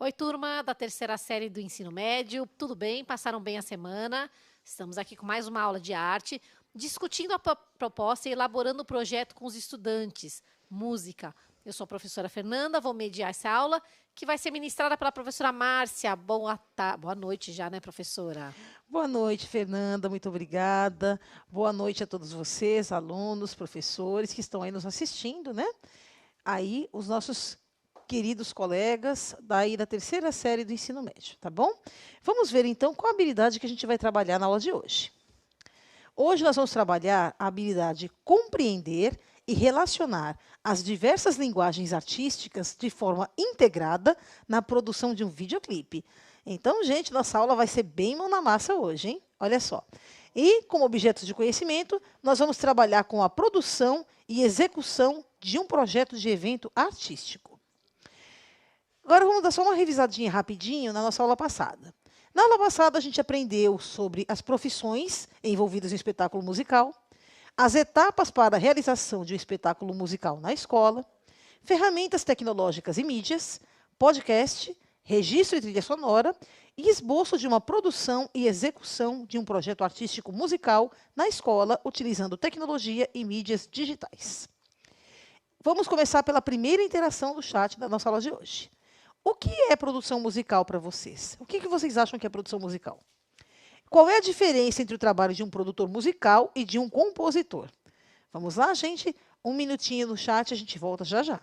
Oi, turma da terceira série do ensino médio, tudo bem? Passaram bem a semana? Estamos aqui com mais uma aula de arte, discutindo a proposta e elaborando o projeto com os estudantes. Música. Eu sou a professora Fernanda, vou mediar essa aula, que vai ser ministrada pela professora Márcia. Boa noite já, né, professora? Boa noite, Fernanda, muito obrigada. Boa noite a todos vocês, alunos, professores que estão aí nos assistindo, né? Aí, os nossos queridos colegas da terceira série do ensino médio, tá bom? Vamos ver, então, qual a habilidade que a gente vai trabalhar na aula de hoje. Hoje nós vamos trabalhar a habilidade de compreender e relacionar as diversas linguagens artísticas de forma integrada na produção de um videoclipe. Então, gente, nossa aula vai ser bem mão na massa hoje, hein? Olha só. E, como objetos de conhecimento, nós vamos trabalhar com a produção e execução de um projeto de evento artístico. Agora, vamos dar só uma revisadinha rapidinho na nossa aula passada. Na aula passada, a gente aprendeu sobre as profissões envolvidas em espetáculo musical, as etapas para a realização de um espetáculo musical na escola, ferramentas tecnológicas e mídias, podcast, registro e trilha sonora e esboço de uma produção e execução de um projeto artístico musical na escola, utilizando tecnologia e mídias digitais. Vamos começar pela primeira interação do chat da nossa aula de hoje. O que é produção musical para vocês? O que vocês acham que é produção musical? Qual é a diferença entre o trabalho de um produtor musical e de um compositor? Vamos lá, gente? Um minutinho no chat, a gente volta já já.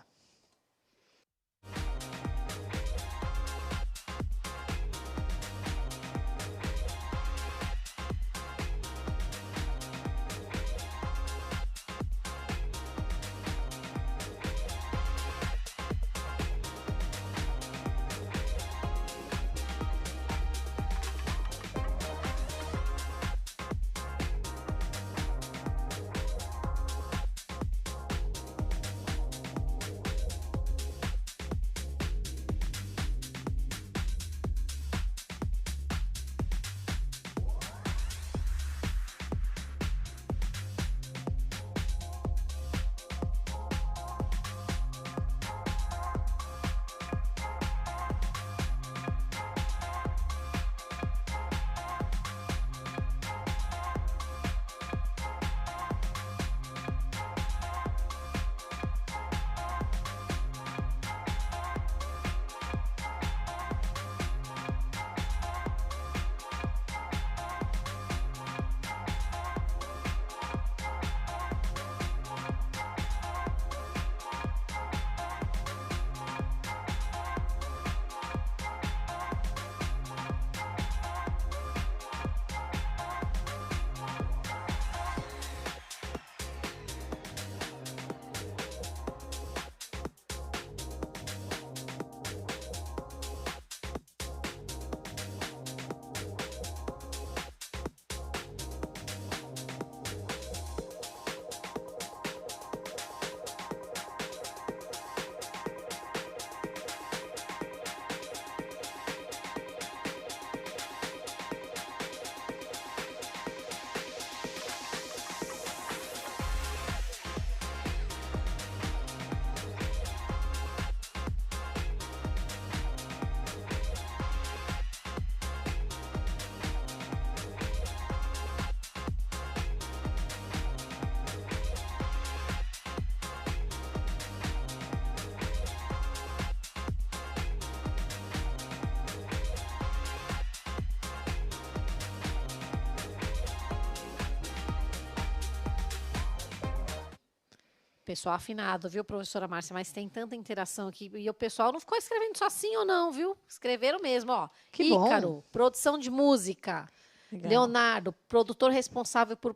Pessoal afinado, viu, professora Márcia? Mas tem tanta interação aqui. E o pessoal não ficou escrevendo só sim ou não, viu? Escreveram mesmo, ó. Que bom. Ícaro, produção de música. Legal. Leonardo, produtor responsável por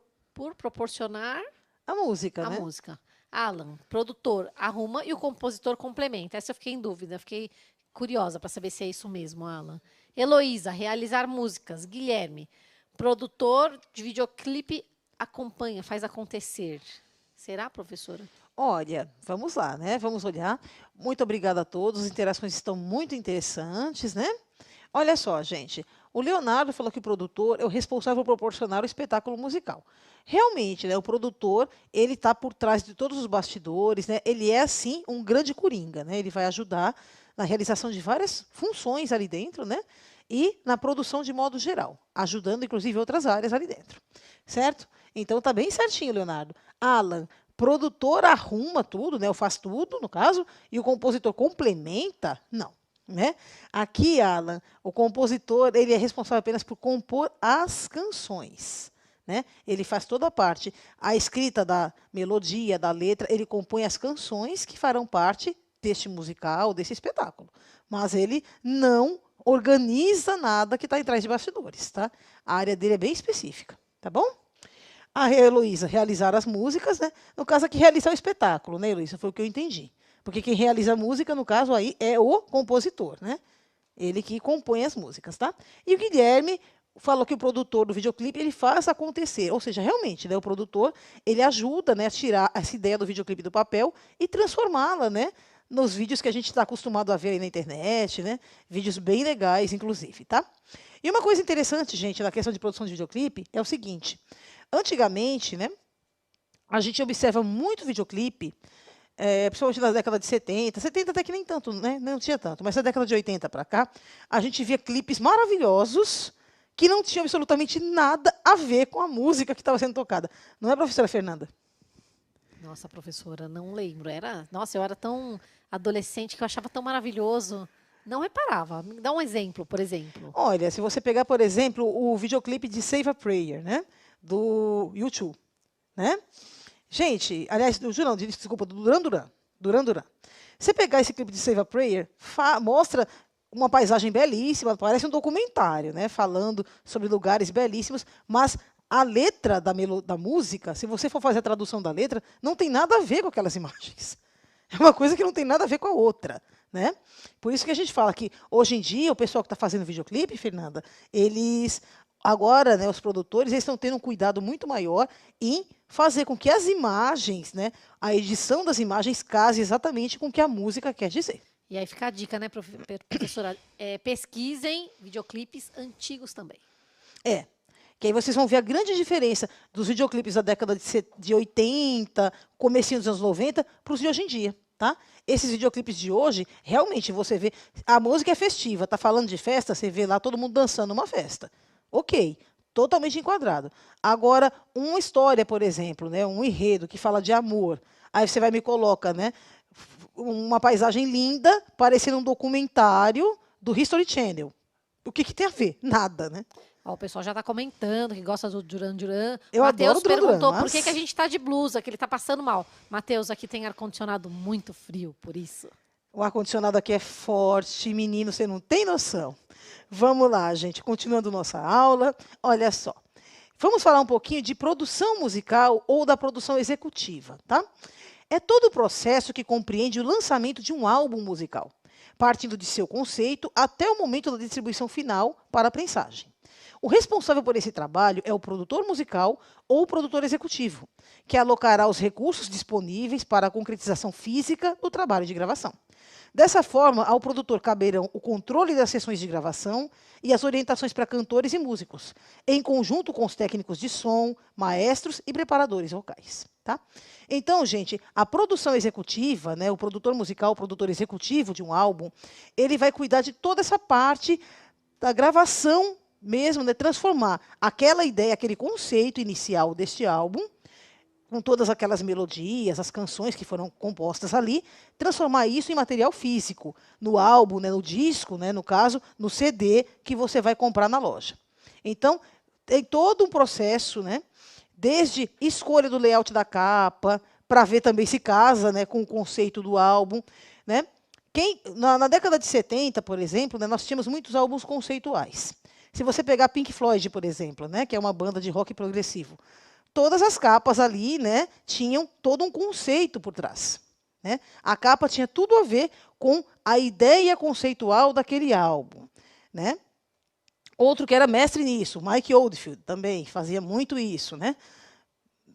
proporcionar A música, a né? música. Alan, produtor, arruma e o compositor complementa. Essa eu fiquei em dúvida, fiquei curiosa para saber se é isso mesmo, Alan. Heloísa, realizar músicas. Guilherme, produtor de videoclipe, acompanha, faz acontecer. Será, professora? Olha, vamos lá, né? Vamos olhar. Muito obrigada a todos. As interações estão muito interessantes, né? Olha só, gente. O Leonardo falou que o produtor é o responsável por proporcionar o espetáculo musical. Realmente, né, o produtor, ele está por trás de todos os bastidores, né? Ele é, assim, um grande coringa, né? Ele vai ajudar na realização de várias funções ali dentro, né? E na produção de modo geral, ajudando, inclusive, outras áreas ali dentro. Certo? Então, tá bem certinho, Leonardo. Alan, produtor arruma tudo, né? Eu faço tudo, no caso, e o compositor complementa? Não. Né? Aqui, Alan, o compositor ele é responsável apenas por compor as canções. Né? Ele faz toda a parte, a escrita da melodia, da letra, ele compõe as canções que farão parte deste musical, desse espetáculo. Mas ele não organiza nada que está atrás de bastidores. Tá? A área dele é bem específica. Tá bom? A Heloísa realizar as músicas, né? No caso aqui, realizar o espetáculo, né, Heloísa? Foi o que eu entendi. Porque quem realiza a música, no caso aí, é o compositor, né? Ele que compõe as músicas, tá? E o Guilherme falou que o produtor do videoclipe, ele faz acontecer. Ou seja, realmente, né, o produtor, ele ajuda, né, a tirar essa ideia do videoclipe do papel e transformá-la, né, nos vídeos que a gente está acostumado a ver aí na internet, né? Vídeos bem legais, inclusive, tá? E uma coisa interessante, gente, na questão de produção de videoclipe, é o seguinte. Antigamente, né, a gente observa muito videoclipe, principalmente na década de 70, 70 até que nem tanto, né, não tinha tanto, mas na década de 80 para cá, a gente via clipes maravilhosos que não tinham absolutamente nada a ver com a música que estava sendo tocada. Não é, professora Fernanda? Nossa, professora, não lembro. Nossa, eu era tão adolescente que eu achava tão maravilhoso. Não reparava. Me dá um exemplo, por exemplo. Olha, se você pegar, por exemplo, o videoclipe de Save a Prayer, né, do U2, né? Gente, aliás, do U2 não, desculpa, do Duran Duran. Duran Duran. Você pegar esse clipe de Save a Prayer, mostra uma paisagem belíssima, parece um documentário, né, falando sobre lugares belíssimos, mas a letra da música, se você for fazer a tradução da letra, não tem nada a ver com aquelas imagens. É uma coisa que não tem nada a ver com a outra. Né? Por isso que a gente fala que, hoje em dia, o pessoal que está fazendo videoclipe, Fernanda, eles, agora, né, os produtores, eles estão tendo um cuidado muito maior em fazer com que as imagens, né, a edição das imagens case exatamente com o que a música quer dizer. E aí fica a dica, né, professora? Pesquisem videoclipes antigos também. Que aí vocês vão ver a grande diferença dos videoclipes da década de 80, comecinho dos anos 90, para os de hoje em dia. Tá? Esses videoclipes de hoje, realmente você vê, a música é festiva, está falando de festa, você vê lá todo mundo dançando uma festa. Ok, totalmente enquadrado. Agora, uma história, por exemplo, né, um enredo que fala de amor, aí você vai e me coloca, né, uma paisagem linda, parecendo um documentário do History Channel. O que tem a ver? Nada, né? Ó, o pessoal já está comentando que gosta do Duran Duran. Eu adoro o Duran Duran, perguntou por que a gente está de blusa, que ele está passando mal. Matheus, aqui tem ar-condicionado muito frio, por isso. O ar-condicionado aqui é forte, menino, você não tem noção. Vamos lá, gente, continuando nossa aula. Olha só. Vamos falar um pouquinho de produção musical ou da produção executiva, tá? É todo o processo que compreende o lançamento de um álbum musical, partindo de seu conceito até o momento da distribuição final para a prensagem. O responsável por esse trabalho é o produtor musical ou o produtor executivo, que alocará os recursos disponíveis para a concretização física do trabalho de gravação. Dessa forma, ao produtor caberão o controle das sessões de gravação e as orientações para cantores e músicos, em conjunto com os técnicos de som, maestros e preparadores vocais. Tá? Então, gente, a produção executiva, né, o produtor musical, o produtor executivo de um álbum, ele vai cuidar de toda essa parte da gravação mesmo, né, transformar aquela ideia, aquele conceito inicial deste álbum, com todas aquelas melodias, as canções que foram compostas ali, transformar isso em material físico, no álbum, né, no disco, né, no caso, no CD que você vai comprar na loja. Então, tem todo um processo, né, desde escolha do layout da capa, para ver também se casa, né, com o conceito do álbum. Né? Na década de 70, por exemplo, né, nós tínhamos muitos álbuns conceituais. Se você pegar Pink Floyd, por exemplo, né, que é uma banda de rock progressivo, todas as capas ali, né, tinham todo um conceito por trás. Né? A capa tinha tudo a ver com a ideia conceitual daquele álbum. Né? Outro que era mestre nisso, Mike Oldfield, também fazia muito isso. Né?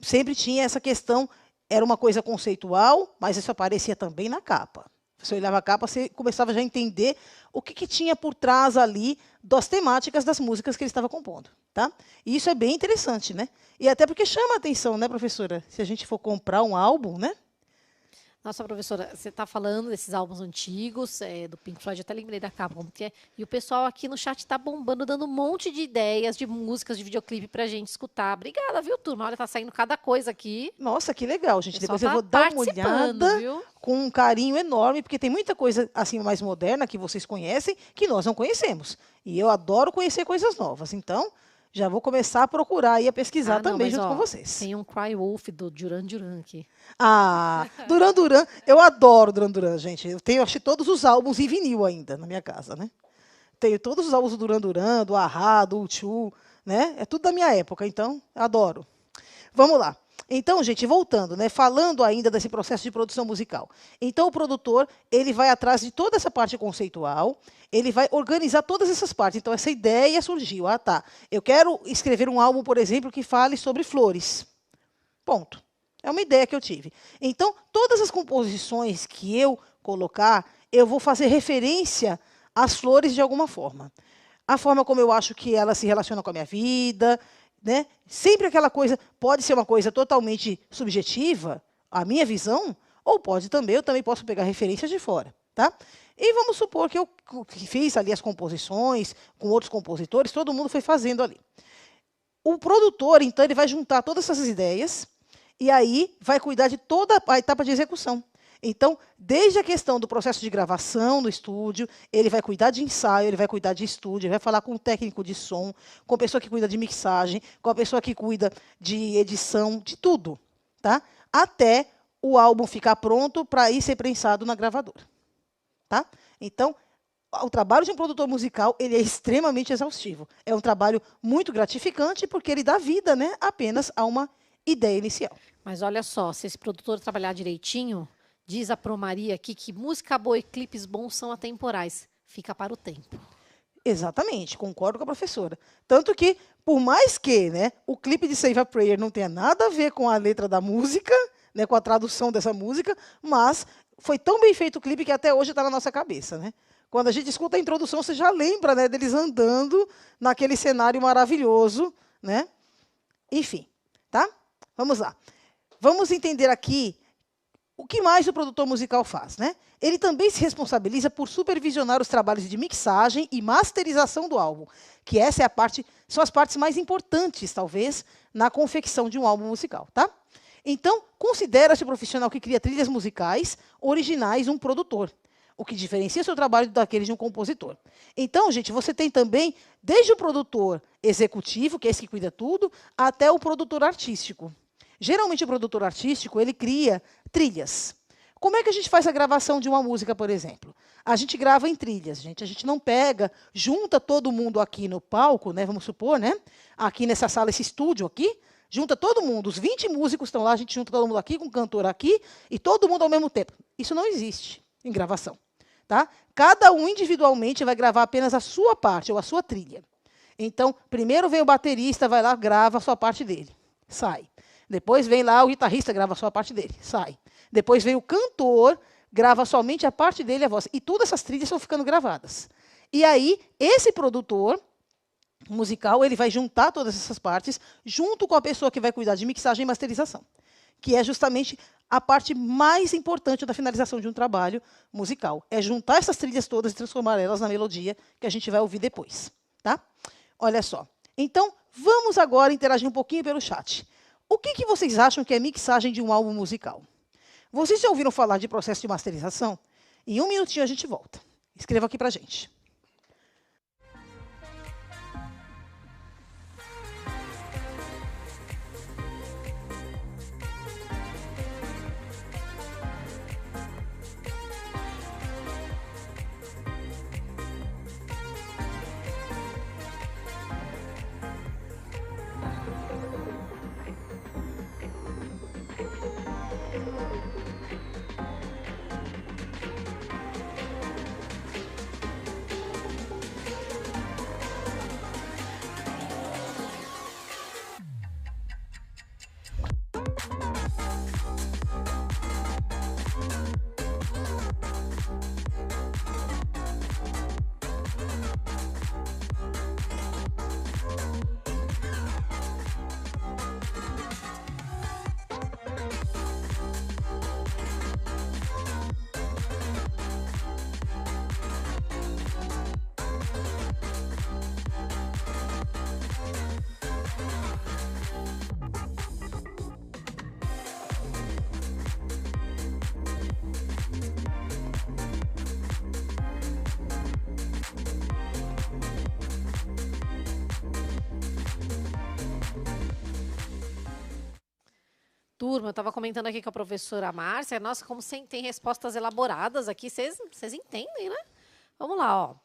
Sempre tinha essa questão, era uma coisa conceitual, mas isso aparecia também na capa. Você olhava a capa, você começava já a entender o que tinha por trás ali das temáticas das músicas que ele estava compondo. Tá? E isso é bem interessante, né? E até porque chama a atenção, né, professora? Se a gente for comprar um álbum, né? Nossa, professora, você está falando desses álbuns antigos, do Pink Floyd, eu até lembrei da capa, como que é. E o pessoal aqui no chat está bombando, dando um monte de ideias de músicas, de videoclipe para a gente escutar. Obrigada, viu, turma? Olha, tá saindo cada coisa aqui. Nossa, que legal, gente. O pessoal Depois eu tá vou dar uma participando, olhada viu? com um carinho enorme, porque tem muita coisa assim mais moderna que vocês conhecem que nós não conhecemos. E eu adoro conhecer coisas novas. Então, já vou começar a procurar e a pesquisar Não, também mas junto com ó, vocês. tem um Cry Wolf do Duran Duran aqui. Ah, Duran Duran, eu adoro Duran Duran, gente. Eu tenho, acho que todos os álbuns em vinil ainda na minha casa, né? Tenho todos os álbuns do Duran Duran, do A-ha, do U2, né? É tudo da minha época, então adoro. Vamos lá. Então, gente, voltando, né? Falando ainda desse processo de produção musical. Então, o produtor, ele vai atrás de toda essa parte conceitual, ele vai organizar todas essas partes. Então, essa ideia surgiu. Ah, tá. Eu quero escrever um álbum, por exemplo, que fale sobre flores. Ponto. É uma ideia que eu tive. Então, todas as composições que eu colocar, eu vou fazer referência às flores de alguma forma. A forma como eu acho que ela se relaciona com a minha vida, né? Sempre aquela coisa, pode ser uma coisa totalmente subjetiva, a minha visão, ou pode também, eu também posso pegar referências de fora, tá? E vamos supor que eu fiz ali as composições com outros compositores, todo mundo foi fazendo ali. O produtor, então, ele vai juntar todas essas ideias e aí vai cuidar de toda a etapa de execução. Então, desde a questão do processo de gravação no estúdio, ele vai cuidar de ensaio, ele vai cuidar de estúdio, ele vai falar com o técnico de som, com a pessoa que cuida de mixagem, com a pessoa que cuida de edição, de tudo, tá? Até o álbum ficar pronto para ir ser prensado na gravadora, tá? Então, o trabalho de um produtor musical, ele é extremamente exaustivo. É um trabalho muito gratificante porque ele dá vida, né, apenas a uma ideia inicial. Mas olha só, se esse produtor trabalhar direitinho, diz a Pro Maria aqui que música boa e clipes bons são atemporais. Fica para o tempo. Exatamente, concordo com a professora. Tanto que, por mais que, né, o clipe de Save a Prayer não tenha nada a ver com a letra da música, né, com a tradução dessa música, mas foi tão bem feito o clipe que até hoje está na nossa cabeça, né? Quando a gente escuta a introdução, você já lembra, né, deles andando naquele cenário maravilhoso, né? Enfim, tá? Vamos lá. Vamos entender aqui o que mais o produtor musical faz, né? Ele também se responsabiliza por supervisionar os trabalhos de mixagem e masterização do álbum, que essa é a parte, são as partes mais importantes, talvez, na confecção de um álbum musical, tá? Então, considera-se o profissional que cria trilhas musicais originais um produtor, o que diferencia o seu trabalho daquele de um compositor. Então, gente, você tem também, desde o produtor executivo, que é esse que cuida tudo, até o produtor artístico. Geralmente, o produtor artístico, ele cria trilhas. Como é que a gente faz a gravação de uma música, por exemplo? A gente grava em trilhas, gente. A gente não pega, junta todo mundo aqui no palco, né? Vamos supor, né? Aqui nessa sala, esse estúdio aqui, junta todo mundo. Os 20 músicos estão lá, a gente junta todo mundo aqui, com o cantor aqui, e todo mundo ao mesmo tempo. Isso não existe em gravação. Tá? Cada um individualmente vai gravar apenas a sua parte, ou a sua trilha. Então, primeiro vem o baterista, vai lá, grava a sua parte dele. Sai. Depois vem lá o guitarrista, grava a sua parte dele. Sai. Depois vem o cantor, grava somente a parte dele e a voz. E todas essas trilhas estão ficando gravadas. E aí, esse produtor musical, ele vai juntar todas essas partes, junto com a pessoa que vai cuidar de mixagem e masterização, que é justamente a parte mais importante da finalização de um trabalho musical. É juntar essas trilhas todas e transformar elas na melodia que a gente vai ouvir depois. Tá? Olha só. Então, vamos agora interagir um pouquinho pelo chat. O que vocês acham que é mixagem de um álbum musical? Vocês já ouviram falar de processo de masterização? Em um minutinho a gente volta. Escreva aqui para a gente. Turma, eu estava comentando aqui com a professora Márcia. Nossa, como tem respostas elaboradas aqui, vocês entendem, né? Vamos lá, ó.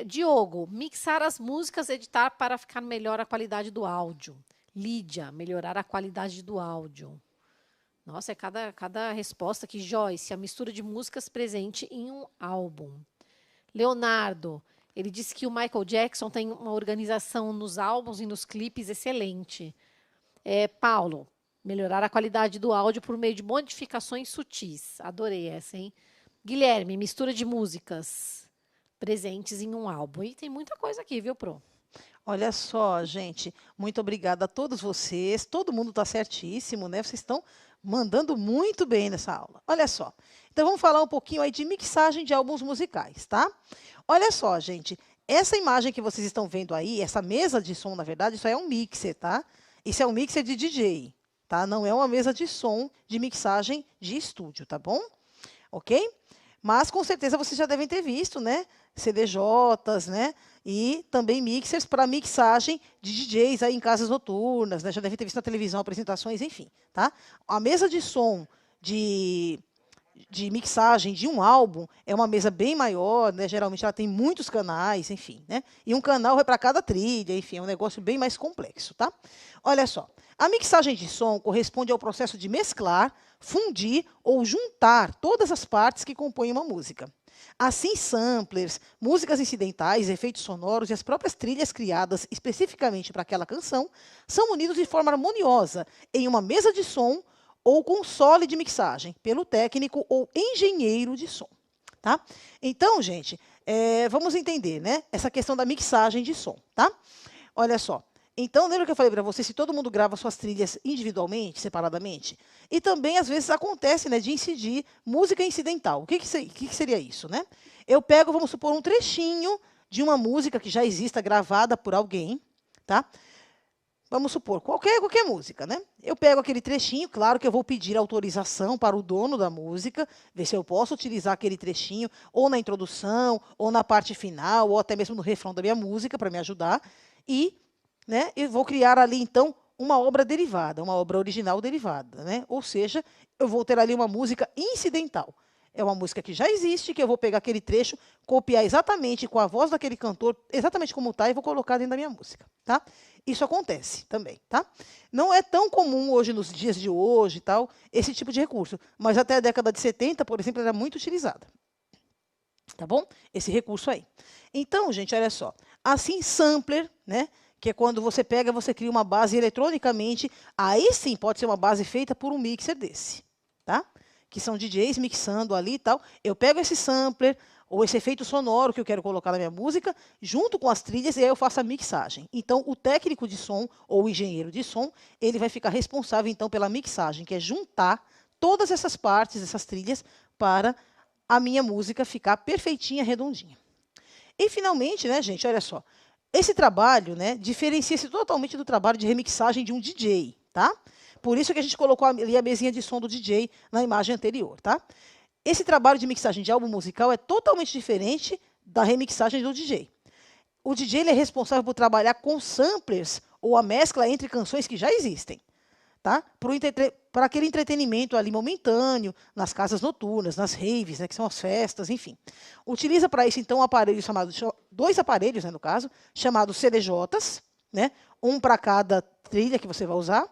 Diogo, mixar as músicas, editar para ficar melhor a qualidade do áudio. Lídia, melhorar a qualidade do áudio. Nossa, é cada resposta aqui. Joyce, a mistura de músicas presente em um álbum. Leonardo, ele disse que o Michael Jackson tem uma organização nos álbuns e nos clipes excelente. Paulo, melhorar a qualidade do áudio por meio de modificações sutis. Adorei essa, hein? Guilherme, mistura de músicas presentes em um álbum. E tem muita coisa aqui, viu, Pro? Olha só, gente, muito obrigada a todos vocês. Todo mundo está certíssimo, né? Vocês estão mandando muito bem nessa aula. Olha só. Então, vamos falar um pouquinho aí de mixagem de álbuns musicais, tá? Olha só, gente. Essa imagem que vocês estão vendo aí, essa mesa de som, na verdade, isso aí é um mixer, tá? Isso é um mixer de DJ, tá? Não é uma mesa de som de mixagem de estúdio, tá bom? Ok? Mas, com certeza, vocês já devem ter visto, né? CDJs, né? E também mixers para mixagem de DJs aí em casas noturnas, né? Já devem ter visto na televisão, apresentações, enfim, tá? A mesa de som de mixagem de um álbum é uma mesa bem maior, né? Geralmente ela tem muitos canais, enfim, né? E um canal vai para cada trilha, enfim, é um negócio bem mais complexo, tá? Olha só, a mixagem de som corresponde ao processo de mesclar, fundir ou juntar todas as partes que compõem uma música. Assim, samplers, músicas incidentais, efeitos sonoros e as próprias trilhas criadas especificamente para aquela canção são unidos de forma harmoniosa em uma mesa de som ou console de mixagem, pelo técnico ou engenheiro de som. Tá? Então, gente, vamos entender, né, essa questão da mixagem de som. Tá? Olha só. Então, lembra que eu falei para você, se todo mundo grava suas trilhas individualmente, separadamente? E também, às vezes, acontece, né, de incidir música incidental. O que seria isso, né? Eu pego, vamos supor, um trechinho de uma música que já exista gravada por alguém, tá? Vamos supor, qualquer música, né? Eu pego aquele trechinho, claro que eu vou pedir autorização para o dono da música, ver se eu posso utilizar aquele trechinho, ou na introdução, ou na parte final, ou até mesmo no refrão da minha música, para me ajudar, e, né, eu vou criar ali, então, uma obra derivada, uma obra original derivada, né? Ou seja, eu vou ter ali uma música incidental. É uma música que já existe, que eu vou pegar aquele trecho, copiar exatamente com a voz daquele cantor, exatamente como está, e vou colocar dentro da minha música, tá? Isso acontece também, tá? Não é tão comum hoje, nos dias de hoje, tal, esse tipo de recurso, mas até a década de 70, por exemplo, era muito utilizada. Tá bom? Esse recurso aí. Então, gente, olha só. Assim, sampler, né? Que é quando você pega, você cria uma base eletronicamente, aí sim pode ser uma base feita por um mixer desse, tá? Que são DJs mixando ali e tal. Eu pego esse sampler, ou esse efeito sonoro que eu quero colocar na minha música, junto com as trilhas, e aí eu faço a mixagem. Então, o técnico de som, ou o engenheiro de som, ele vai ficar responsável, então, pela mixagem, que é juntar todas essas partes, essas trilhas, para a minha música ficar perfeitinha, redondinha. E, finalmente, né, gente, olha só. Esse trabalho, né, diferencia-se totalmente do trabalho de remixagem de um DJ, tá? Por isso que a gente colocou ali a mesinha de som do DJ na imagem anterior, tá? Esse trabalho de mixagem de álbum musical é totalmente diferente da remixagem do DJ. O DJ ele é responsável por trabalhar com samplers ou a mescla entre canções que já existem, tá? Para aquele entretenimento ali momentâneo, nas casas noturnas, nas raves, né, que são as festas, enfim. Utiliza para isso, então, dois aparelhos, né, no caso, chamados CDJs, né, um para cada trilha que você vai usar,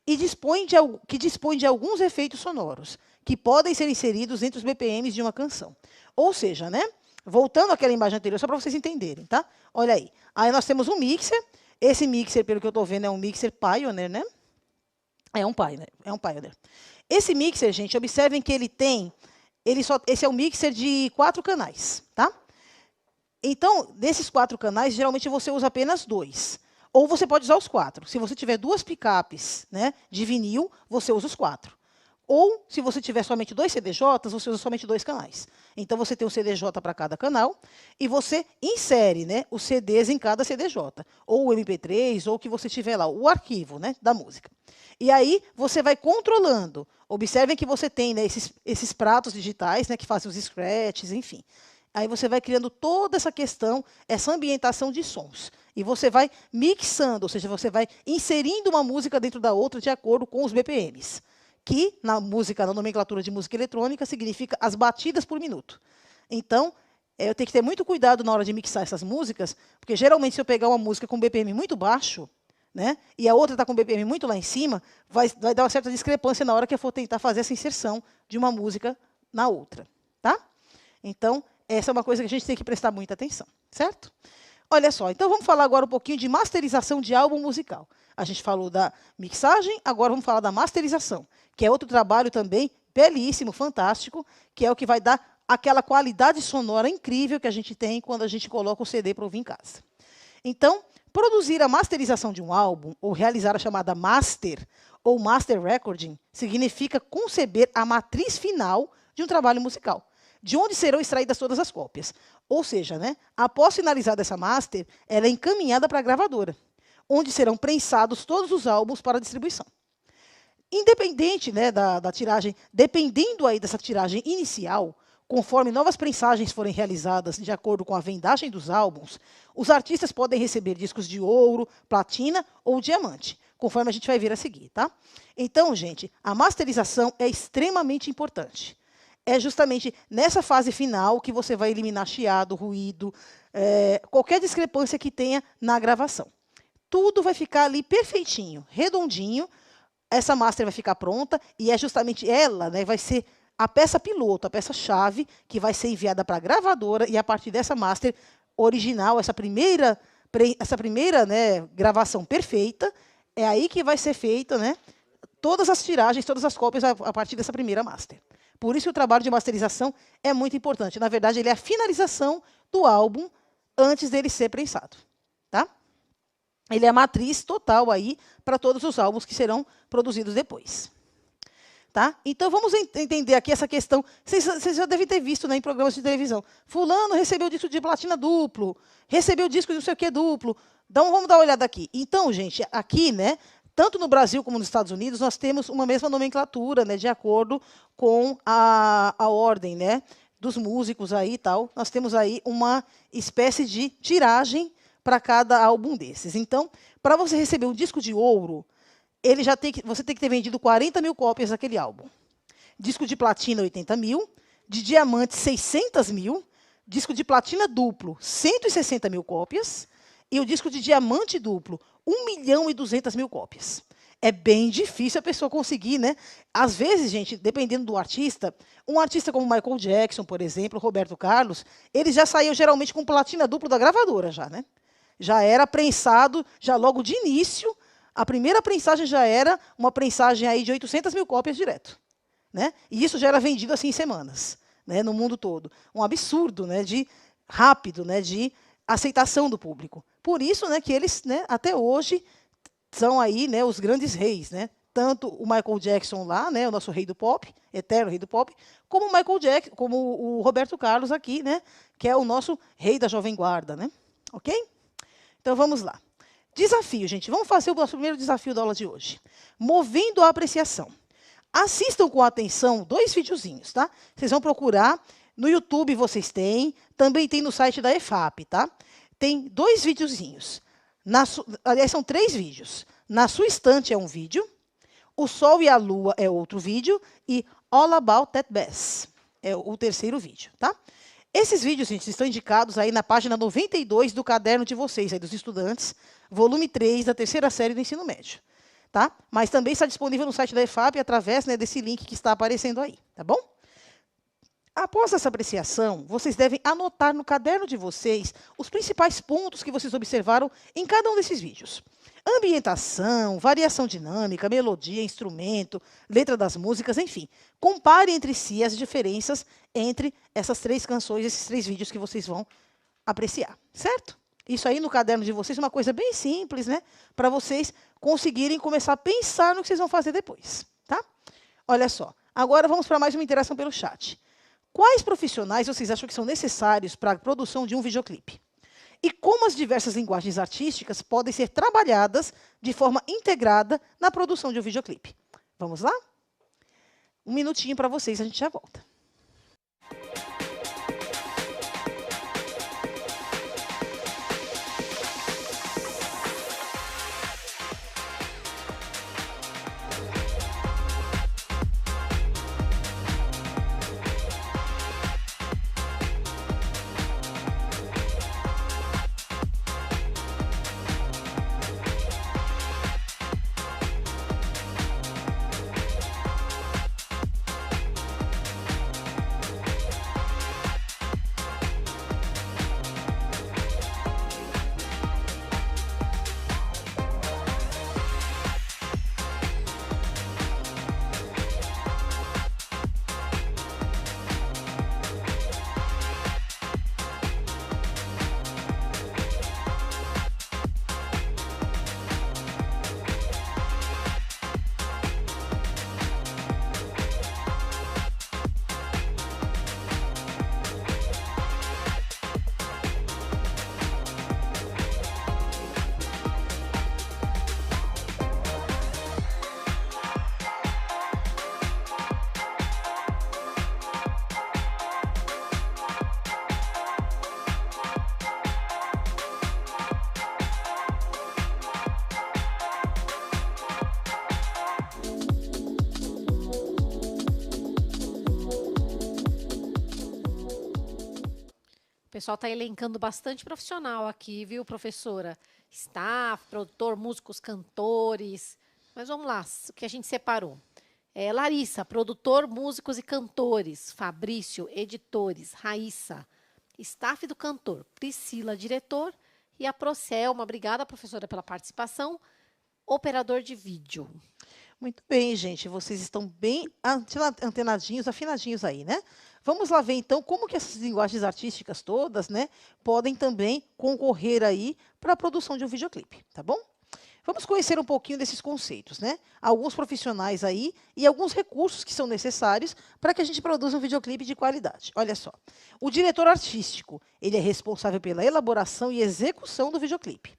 e dispõe de alguns efeitos sonoros, que podem ser inseridos entre os BPMs de uma canção. Ou seja, né, voltando àquela imagem anterior, só para vocês entenderem, tá? Olha aí. Aí nós temos um mixer. Esse mixer, pelo que eu estou vendo, é um mixer Pioneer, né? É um Pioneer. Esse mixer, gente, observem que esse é um mixer de 4 canais, tá? Então, desses 4 canais, geralmente você usa apenas 2. Ou você pode usar os 4. Se você tiver 2 picapes, né, de vinil, você usa os 4. Ou, se você tiver somente 2 CDJs, você usa somente 2 canais. Então, você tem um CDJ para cada canal e você insere, né, os CDs em cada CDJ. Ou o MP3, ou o que você tiver lá, o arquivo, né, da música. E aí, você vai controlando. Observem que você tem, né, esses pratos digitais, né, que fazem os scratches, enfim. Aí você vai criando toda essa questão, essa ambientação de sons. E você vai mixando, ou seja, você vai inserindo uma música dentro da outra de acordo com os BPMs. Que na música, na nomenclatura de música eletrônica, significa as batidas por minuto. Então, eu tenho que ter muito cuidado na hora de mixar essas músicas, porque geralmente se eu pegar uma música com BPM muito baixo, né, e a outra está com BPM muito lá em cima, vai dar uma certa discrepância na hora que eu for tentar fazer essa inserção de uma música na outra. Tá? Então, essa é uma coisa que a gente tem que prestar muita atenção, certo? Olha só, então vamos falar agora um pouquinho de masterização de álbum musical. A gente falou da mixagem, agora vamos falar da masterização, que é outro trabalho também belíssimo, fantástico, que é o que vai dar aquela qualidade sonora incrível que a gente tem quando a gente coloca o CD para ouvir em casa. Então, produzir a masterização de um álbum, ou realizar a chamada master, ou master recording, significa conceber a matriz final de um trabalho musical, de onde serão extraídas todas as cópias. Ou seja, né, após finalizar essa master, ela é encaminhada para a gravadora, onde serão prensados todos os álbuns para distribuição. Independente, né, da tiragem, dependendo aí dessa tiragem inicial, conforme novas prensagens forem realizadas de acordo com a vendagem dos álbuns, os artistas podem receber discos de ouro, platina ou diamante, conforme a gente vai ver a seguir. Tá? Então, gente, a masterização é extremamente importante. É justamente nessa fase final que você vai eliminar chiado, ruído, qualquer discrepância que tenha na gravação. Tudo vai ficar ali perfeitinho, redondinho. Essa master vai ficar pronta e é justamente ela, né, vai ser a peça piloto, a peça-chave, que vai ser enviada para a gravadora e a partir dessa master original, essa primeira né, gravação perfeita, é aí que vai ser feita, né, todas as tiragens, todas as cópias a partir dessa primeira master. Por isso o trabalho de masterização é muito importante. Na verdade, ele é a finalização do álbum antes dele ser prensado. Tá? Ele é a matriz total aí para todos os álbuns que serão produzidos depois. Tá? Então, vamos entender aqui essa questão. Vocês já devem ter visto, né, em programas de televisão. Fulano recebeu disco de platina duplo, recebeu disco de não sei o que duplo. Então, vamos dar uma olhada aqui. Então, gente, aqui, né, tanto no Brasil como nos Estados Unidos, nós temos uma mesma nomenclatura, né, de acordo com a ordem, né, dos músicos aí e tal. Nós temos aí uma espécie de tiragem para cada álbum desses. Então, para você receber um disco de ouro, você tem que ter vendido 40 mil cópias daquele álbum. Disco de platina, 80 mil. De diamante, 600 mil. Disco de platina duplo, 160 mil cópias. E o disco de diamante duplo, 1.200.000 cópias. É bem difícil a pessoa conseguir, né? Às vezes, gente, dependendo do artista, um artista como Michael Jackson, por exemplo, Roberto Carlos, ele já saiu geralmente com platina duplo da gravadora, já, né? Já era prensado, já logo de início. A primeira prensagem já era uma prensagem aí de 800 mil cópias direto. Né? E isso já era vendido assim em semanas, né, no mundo todo. Um absurdo, né, de rápido, né, de aceitação do público. Por isso, né, que eles, né, até hoje são aí, né, os grandes reis. Né? Tanto o Michael Jackson lá, né, o nosso rei do pop, eterno rei do pop, como o Michael Jackson, como o Roberto Carlos aqui, né, que é o nosso rei da Jovem Guarda. Né? Ok? Então, vamos lá. Desafio, gente. Vamos fazer o nosso primeiro desafio da aula de hoje. Movendo a apreciação. Assistam com atenção 2 videozinhos, tá? Vocês vão procurar. No YouTube vocês têm. Também tem no site da EFAP, tá? Tem 2 videozinhos. Aliás, são 3 vídeos. Na sua estante é um vídeo. O Sol e a Lua é outro vídeo. E All About That Bass é o terceiro vídeo, tá? Esses vídeos, gente, estão indicados aí na página 92 do caderno de vocês, aí dos estudantes, volume 3 da terceira série do ensino médio. Tá? Mas também está disponível no site da EFAP através, né, desse link que está aparecendo aí. Tá bom? Após essa apreciação, vocês devem anotar no caderno de vocês os principais pontos que vocês observaram em cada um desses vídeos. Ambientação, variação dinâmica, melodia, instrumento, letra das músicas, enfim. Compare entre si as diferenças entre essas 3 canções, esses 3 vídeos que vocês vão apreciar, certo? Isso aí no caderno de vocês é uma coisa bem simples, né? Para vocês conseguirem começar a pensar no que vocês vão fazer depois, tá? Olha só, agora vamos para mais uma interação pelo chat. Quais profissionais vocês acham que são necessários para a produção de um videoclipe? E como as diversas linguagens artísticas podem ser trabalhadas de forma integrada na produção de um videoclipe? Vamos lá? Um minutinho para vocês, a gente já volta. pessoal está elencando bastante profissional aqui, viu, professora? Staff, produtor, músicos, cantores. Mas vamos lá, o que a gente separou? Larissa, produtor, músicos e cantores. Fabrício, editores. Raíssa, staff do cantor. Priscila, diretor. E a Procelma, obrigada, professora, pela participação. Operador de vídeo. Muito bem, gente. Vocês estão bem antenadinhos, afinadinhos aí, né? Vamos lá ver, então, como que essas linguagens artísticas todas, né, podem também concorrer aí para a produção de um videoclipe, tá bom? Vamos conhecer um pouquinho desses conceitos, né? Alguns profissionais aí e alguns recursos que são necessários para que a gente produza um videoclipe de qualidade. Olha só, o diretor artístico, ele é responsável pela elaboração e execução do videoclipe.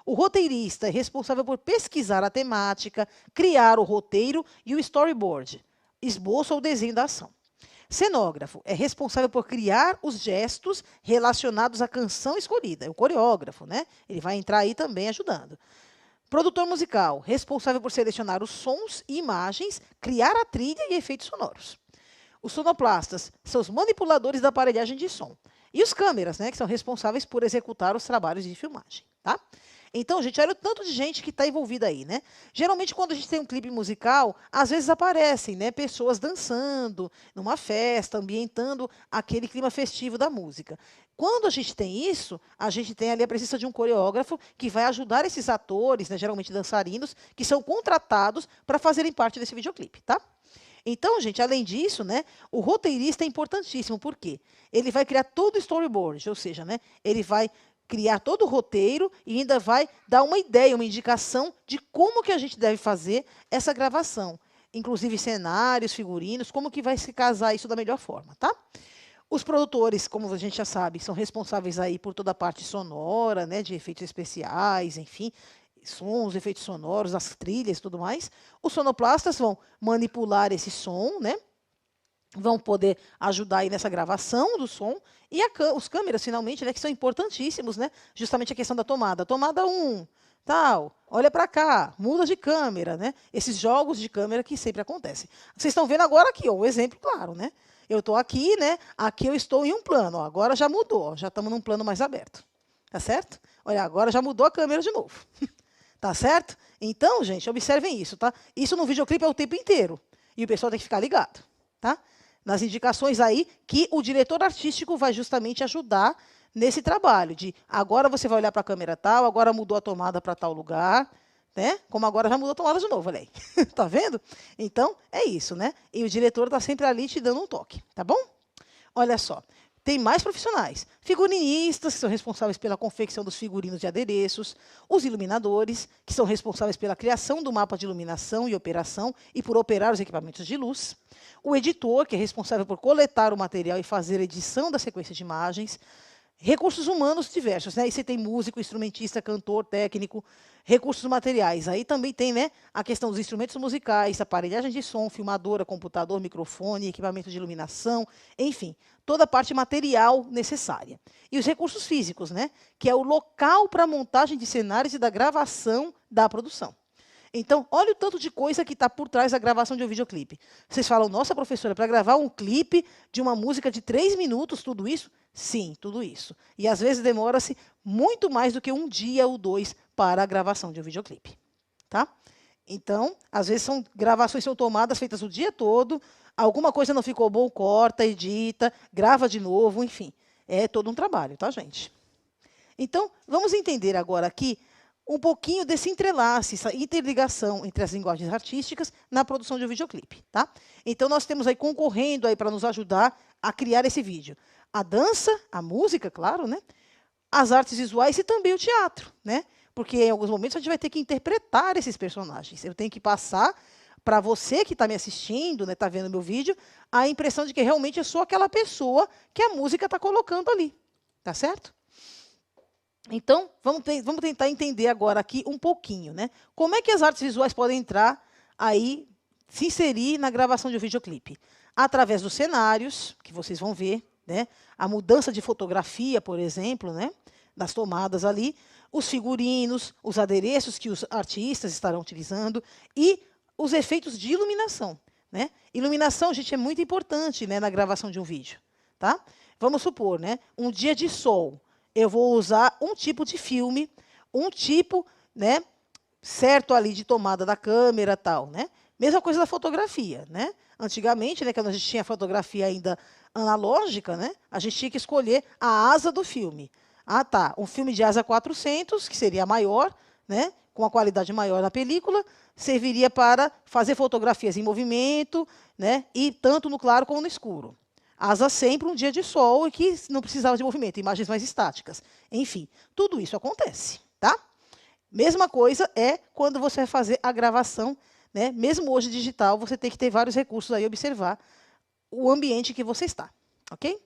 O roteirista é responsável por pesquisar a temática, criar o roteiro e o storyboard, esboço ou desenho da ação. Cenógrafo é responsável por criar os gestos relacionados à canção escolhida, é o coreógrafo, né? Ele vai entrar aí também ajudando. Produtor musical, responsável por selecionar os sons e imagens, criar a trilha e efeitos sonoros. Os sonoplastas são os manipuladores da aparelhagem de som. E os câmeras, né, que são responsáveis por executar os trabalhos de filmagem, tá? Então, gente, olha o tanto de gente que está envolvida aí, né? Geralmente, quando a gente tem um clipe musical, às vezes aparecem, né, pessoas dançando numa festa, ambientando aquele clima festivo da música. Quando a gente tem isso, a gente tem ali a presença de um coreógrafo que vai ajudar esses atores, né, geralmente dançarinos, que são contratados para fazerem parte desse videoclipe, tá? Então, gente, além disso, né, o roteirista é importantíssimo, por quê? Ele vai criar todo o storyboard, ou seja, né, ele vai criar todo o roteiro e ainda vai dar uma ideia, uma indicação de como que a gente deve fazer essa gravação. Inclusive cenários, figurinos, como que vai se casar isso da melhor forma, tá? Os produtores, como a gente já sabe, são responsáveis aí por toda a parte sonora, né, de efeitos especiais, enfim, sons, efeitos sonoros, as trilhas e tudo mais. Os sonoplastas vão manipular esse som, né? Vão poder ajudar aí nessa gravação do som. E os câmeras, finalmente, né, que são importantíssimos, né? Justamente a questão da tomada. Tomada 1, tal, olha para cá, muda de câmera, né? Esses jogos de câmera que sempre acontecem. Vocês estão vendo agora aqui, ó, o exemplo claro, né? Eu estou aqui, né? Aqui eu estou em um plano, ó, agora já mudou, ó, já estamos num plano mais aberto. Tá certo? Olha, agora já mudou a câmera de novo. Tá certo? Então, gente, observem isso, tá? Isso no videoclipe é o tempo inteiro. E o pessoal tem que ficar ligado, tá? Nas indicações aí que o diretor artístico vai justamente ajudar nesse trabalho de agora você vai olhar para a câmera tal, agora mudou a tomada para tal lugar, né? Como agora já mudou a tomada de novo, olha aí. Tá vendo? Então, é isso, né? E o diretor está sempre ali te dando um toque, tá bom? Olha só. Tem mais profissionais. Figurinistas, que são responsáveis pela confecção dos figurinos e adereços. Os iluminadores, que são responsáveis pela criação do mapa de iluminação e operação e por operar os equipamentos de luz. O editor, que é responsável por coletar o material e fazer a edição da sequência de imagens. Recursos humanos diversos, né? Aí você tem músico, instrumentista, cantor, técnico, recursos materiais. Aí também tem, né, a questão dos instrumentos musicais, aparelhagem de som, filmadora, computador, microfone, equipamento de iluminação, enfim, toda a parte material necessária. E os recursos físicos, né, que é o local para a montagem de cenários e da gravação da produção. Então, olha o tanto de coisa que está por trás da gravação de um videoclipe. Vocês falam, nossa, professora, para gravar um clipe de uma música de 3 minutos, tudo isso? Sim, tudo isso. E às vezes demora-se muito mais do que um dia ou 2 para a gravação de um videoclipe. Tá? Então, às vezes gravações são tomadas, feitas o dia todo, alguma coisa não ficou bom, corta, edita, grava de novo, enfim. É todo um trabalho, tá, gente? Então, vamos entender agora aqui um pouquinho desse entrelace, essa interligação entre as linguagens artísticas na produção de um videoclipe, tá? Então, nós temos aí concorrendo aí para nos ajudar a criar esse vídeo. A dança, a música, claro, né? As artes visuais e também o teatro, né? Porque em alguns momentos a gente vai ter que interpretar esses personagens. Eu tenho que passar para você que está me assistindo, né, está vendo meu vídeo, a impressão de que realmente eu sou aquela pessoa que a música está colocando ali, tá certo? Então, vamos tentar entender agora aqui um pouquinho, né? Como é que as artes visuais podem entrar aí, se inserir na gravação de um videoclipe? Através dos cenários, que vocês vão ver, né? A mudança de fotografia, por exemplo, né? Das tomadas ali, os figurinos, os adereços que os artistas estarão utilizando e os efeitos de iluminação, né? Iluminação, gente, é muito importante, né, na gravação de um vídeo. tá? Vamos supor, né? Um dia de sol. Eu vou usar um tipo de filme, um tipo, né, certo ali de tomada da câmera, tal, né? Mesma coisa da fotografia, né? Antigamente, né, quando a gente tinha fotografia ainda analógica, né, a gente tinha que escolher a asa do filme. Ah, tá, um filme de asa 400, que seria maior, né, com a qualidade maior na película, serviria para fazer fotografias em movimento, né, e tanto no claro como no escuro. Asa sempre um dia de sol e que não precisava de movimento, imagens mais estáticas. Enfim, tudo isso acontece, tá? Mesma coisa é quando você vai fazer a gravação, né? Mesmo hoje digital, você tem que ter vários recursos aí, observar o ambiente que você está, ok?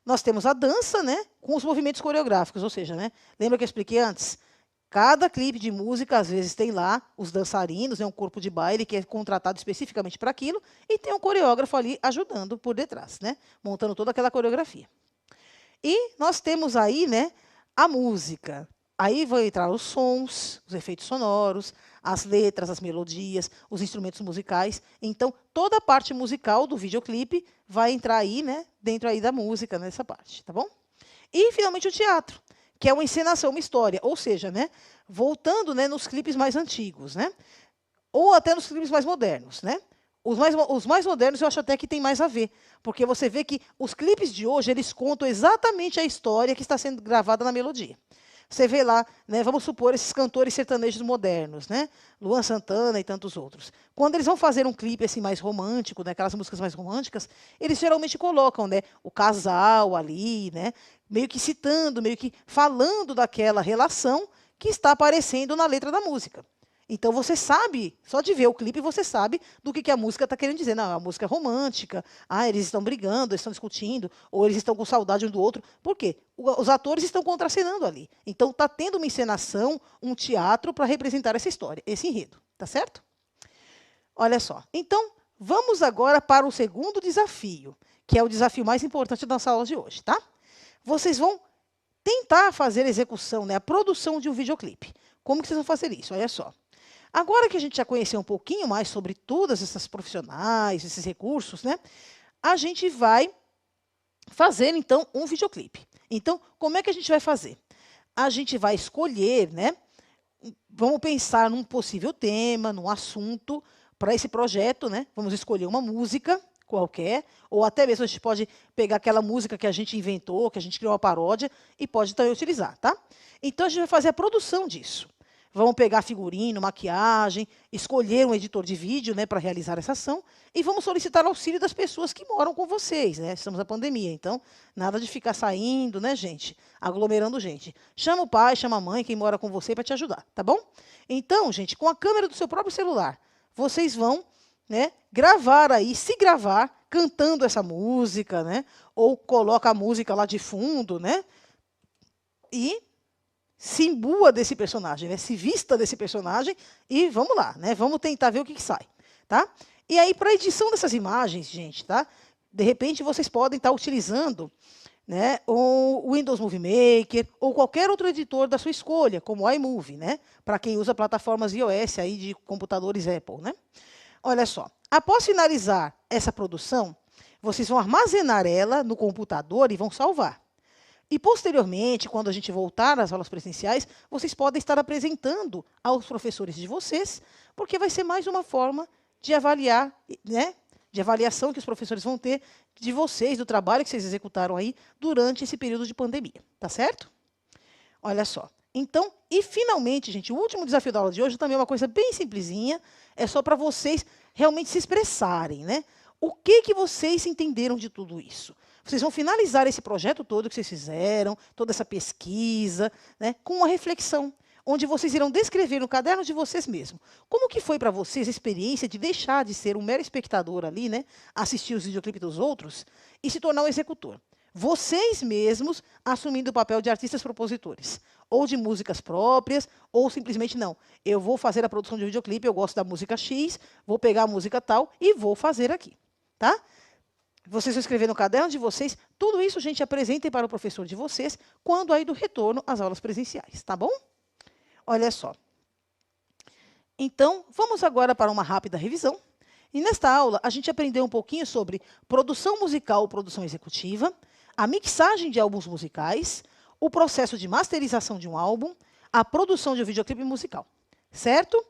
Nós temos a dança, né, com os movimentos coreográficos, ou seja, né, lembra que eu expliquei antes? Cada clipe de música, às vezes, tem lá os dançarinos, né, um corpo de baile que é contratado especificamente para aquilo, e tem um coreógrafo ali ajudando por detrás, né, montando toda aquela coreografia. E nós temos aí, né, a música. Aí vão entrar os sons, os efeitos sonoros, as letras, as melodias, os instrumentos musicais. Então, toda a parte musical do videoclipe vai entrar aí, né, dentro aí da música, nessa parte, tá bom? E, finalmente, o teatro, que é uma encenação, uma história. Ou seja, né, voltando, né, nos clipes mais antigos, né? Ou até nos clipes mais modernos, né? Os mais modernos eu acho até que tem mais a ver, porque você vê que os clipes de hoje, eles contam exatamente a história que está sendo gravada na melodia. Você vê lá, né, vamos supor, esses cantores sertanejos modernos, né? Luan Santana e tantos outros. Quando eles vão fazer um clipe assim mais romântico, né, aquelas músicas mais românticas, eles geralmente colocam, né, o casal ali, né, meio que citando, meio que falando daquela relação que está aparecendo na letra da música. Então você sabe, só de ver o clipe, você sabe do que a música está querendo dizer. Não, é uma música romântica, eles estão brigando, eles estão discutindo, ou eles estão com saudade um do outro. Por quê? Os atores estão contracenando ali. Então está tendo uma encenação, um teatro para representar essa história, esse enredo. Tá certo? Olha só. Então, vamos agora para o segundo desafio, que é o desafio mais importante da nossa aula de hoje, tá? Vocês vão tentar fazer a execução, né, a produção de um videoclipe. Como que vocês vão fazer isso? Olha só. Agora que a gente já conheceu um pouquinho mais sobre todas essas profissionais, esses recursos, né, a gente vai fazer, então, um videoclipe. Então, como é que a gente vai fazer? A gente vai escolher, né, vamos pensar num possível tema, num assunto para esse projeto, né? Vamos escolher uma música qualquer, ou até mesmo a gente pode pegar aquela música que a gente inventou, que a gente criou uma paródia, e pode também utilizar, tá? Então, a gente vai fazer a produção disso. Vamos pegar figurino, maquiagem, escolher um editor de vídeo, né, para realizar essa ação e vamos solicitar o auxílio das pessoas que moram com vocês, né? Estamos na pandemia, então nada de ficar saindo, né, gente? Aglomerando gente. Chama o pai, chama a mãe, quem mora com você para te ajudar, tá bom? Então, gente, com a câmera do seu próprio celular, vocês vão, né, gravar aí, se gravar cantando essa música, né? Ou coloca a música lá de fundo, né? E se imbua desse personagem, né? Se vista desse personagem e vamos lá, né? Vamos tentar ver o que sai, tá? E aí, para a edição dessas imagens, gente, tá? De repente, vocês podem estar utilizando, né, o Windows Movie Maker ou qualquer outro editor da sua escolha, como o iMovie, né? Para quem usa plataformas iOS aí de computadores Apple, né? Olha só, após finalizar essa produção, vocês vão armazenar ela no computador e vão salvar. E, posteriormente, quando a gente voltar às aulas presenciais, vocês podem estar apresentando aos professores de vocês, porque vai ser mais uma forma de avaliar, né, de avaliação que os professores vão ter de vocês, do trabalho que vocês executaram aí durante esse período de pandemia. Tá certo? Olha só. Então, e finalmente, gente, o último desafio da aula de hoje também é uma coisa bem simplesinha, é só para vocês realmente se expressarem, né? O que vocês entenderam de tudo isso? Vocês vão finalizar esse projeto todo que vocês fizeram, toda essa pesquisa, né, com uma reflexão, onde vocês irão descrever no caderno de vocês mesmos como que foi para vocês a experiência de deixar de ser um mero espectador ali, né, assistir os videoclipes dos outros e se tornar um executor. Vocês mesmos assumindo o papel de artistas propositores, ou de músicas próprias, ou simplesmente não. Eu vou fazer a produção de um videoclipe, eu gosto da música X, vou pegar a música tal e vou fazer aqui, tá? Vocês vão escrever no caderno de vocês, tudo isso, gente, apresentem para o professor de vocês quando aí do retorno às aulas presenciais, tá bom? Olha só. Então, vamos agora para uma rápida revisão. E nesta aula, a gente aprendeu um pouquinho sobre produção musical ou produção executiva, a mixagem de álbuns musicais, o processo de masterização de um álbum, a produção de um videoclipe musical. Certo?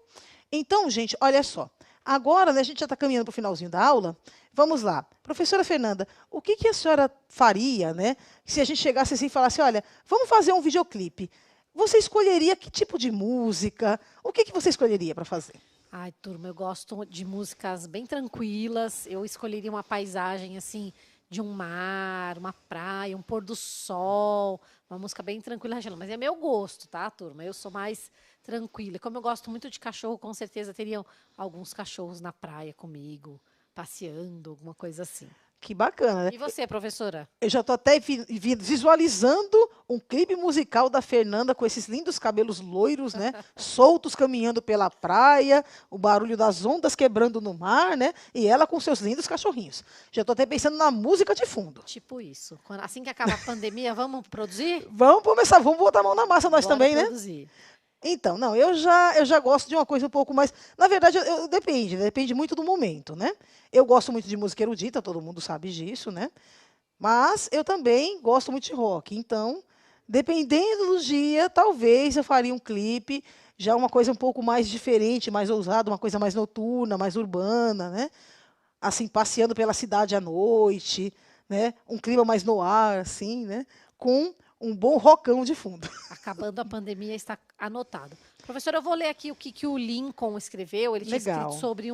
Então, gente, olha só. Agora, né, a gente já está caminhando para o finalzinho da aula. Vamos lá. Professora Fernanda, o que a senhora faria, né, se a gente chegasse assim e falasse, olha, vamos fazer um videoclipe? Você escolheria que tipo de música? O que você escolheria para fazer? Ai, turma, eu gosto de músicas bem tranquilas. Eu escolheria uma paisagem, assim, de um mar, uma praia, um pôr do sol. Uma música bem tranquila, mas é meu gosto, tá, turma? Eu sou mais tranquila. Como eu gosto muito de cachorro, com certeza teriam alguns cachorros na praia comigo, passeando, alguma coisa assim. Que bacana, né? E você, professora? Eu já estou até visualizando um clipe musical da Fernanda com esses lindos cabelos loiros, né? Soltos caminhando pela praia, o barulho das ondas quebrando no mar, né? E ela com seus lindos cachorrinhos. Já estou até pensando na música de fundo. Tipo isso. Assim que acaba a pandemia, vamos produzir? Vamos começar, vamos botar a mão na massa nós Bora também, produzir. Né? Então, não, eu já gosto de uma coisa um pouco mais... Na verdade, depende muito do momento, né? Eu gosto muito de música erudita, todo mundo sabe disso, né? Mas eu também gosto muito de rock. Então, dependendo do dia, talvez eu faria um clipe, já uma coisa um pouco mais diferente, mais ousada, uma coisa mais noturna, mais urbana, né? Assim, passeando pela cidade à noite, né? Um clima mais no ar, assim, né? Com um bom rockão de fundo. Acabando a pandemia, está anotado. Professora, eu vou ler aqui o que o Lincoln escreveu. Ele tinha escrito sobre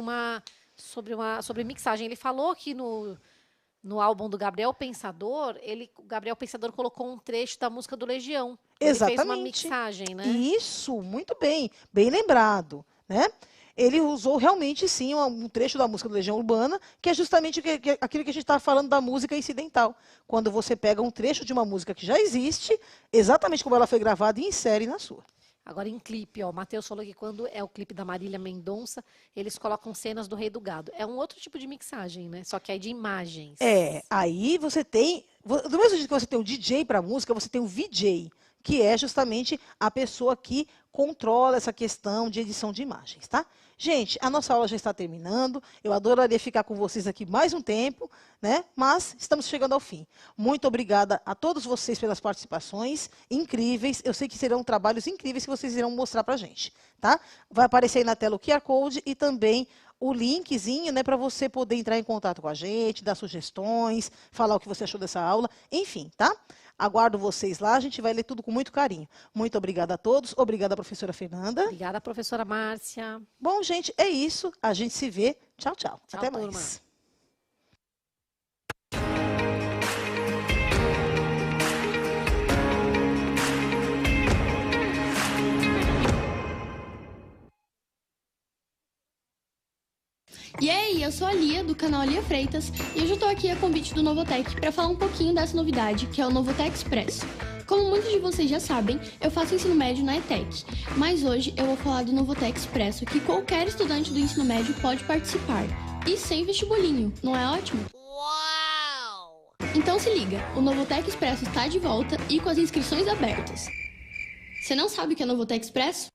mixagem. Ele falou que no álbum do Gabriel Pensador, o Gabriel Pensador colocou um trecho da música do Legião. Exatamente. Ele fez uma mixagem, né? Isso, muito bem lembrado, né? Ele usou realmente, sim, um trecho da música do Legião Urbana, que é justamente aquilo que a gente está falando da música incidental. Quando você pega um trecho de uma música que já existe, exatamente como ela foi gravada, e insere na sua. Agora, em clipe, ó, o Matheus falou que quando é o clipe da Marília Mendonça, eles colocam cenas do Rei do Gado. É um outro tipo de mixagem, né? Só que aí de imagens. Aí você tem... Do mesmo jeito que você tem o DJ para música, você tem o VJ, que é justamente a pessoa que controla essa questão de edição de imagens, tá? Gente, a nossa aula já está terminando. Eu adoraria ficar com vocês aqui mais um tempo, né? Mas estamos chegando ao fim. Muito obrigada a todos vocês pelas participações incríveis. Eu sei que serão trabalhos incríveis que vocês irão mostrar para a gente, tá? Vai aparecer aí na tela o QR Code e também o linkzinho, né, para você poder entrar em contato com a gente, dar sugestões, falar o que você achou dessa aula, enfim, tá? Aguardo vocês lá, a gente vai ler tudo com muito carinho. Muito obrigada a todos, obrigada, professora Fernanda. Obrigada, professora Márcia. Bom, gente, é isso. A gente se vê. Tchau, tchau. Tchau, até turma. mais. E aí, eu sou a Lia, do canal Lia Freitas, e hoje eu tô aqui a convite do Novotec para falar um pouquinho dessa novidade, que é o Novotec Expresso. Como muitos de vocês já sabem, eu faço ensino médio na ETEC, mas hoje eu vou falar do Novotec Expresso, que qualquer estudante do ensino médio pode participar, e sem vestibulinho, não é ótimo? Uau! Então se liga, o Novotec Expresso está de volta e com as inscrições abertas. Você não sabe o que é Novotec Expresso?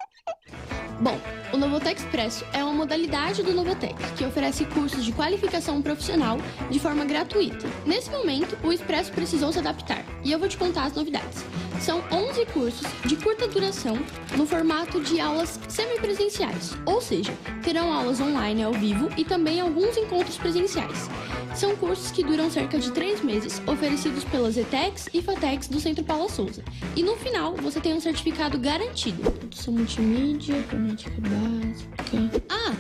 Bom, o Novotec Expresso é uma modalidade do Novotec, que oferece cursos de qualificação profissional de forma gratuita. Nesse momento, o Expresso precisou se adaptar, e eu vou te contar as novidades. São 11 cursos de curta duração no formato de aulas semipresenciais, ou seja, terão aulas online ao vivo e também alguns encontros presenciais. São cursos que duram cerca de 3 meses, oferecidos pelas ETECs e FATECs do Centro Paula Souza. E no final, você tem um certificado garantido. Produção multimídia, fonética básica...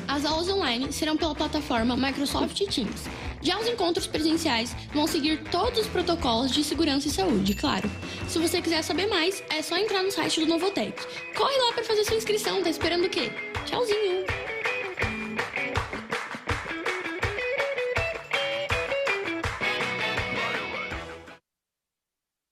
as aulas online serão pela plataforma Microsoft Teams. Já os encontros presenciais vão seguir todos os protocolos de segurança e saúde, claro. Se você quiser saber mais, é só entrar no site do Novotec. Corre lá para fazer sua inscrição, tá esperando o quê? Tchauzinho!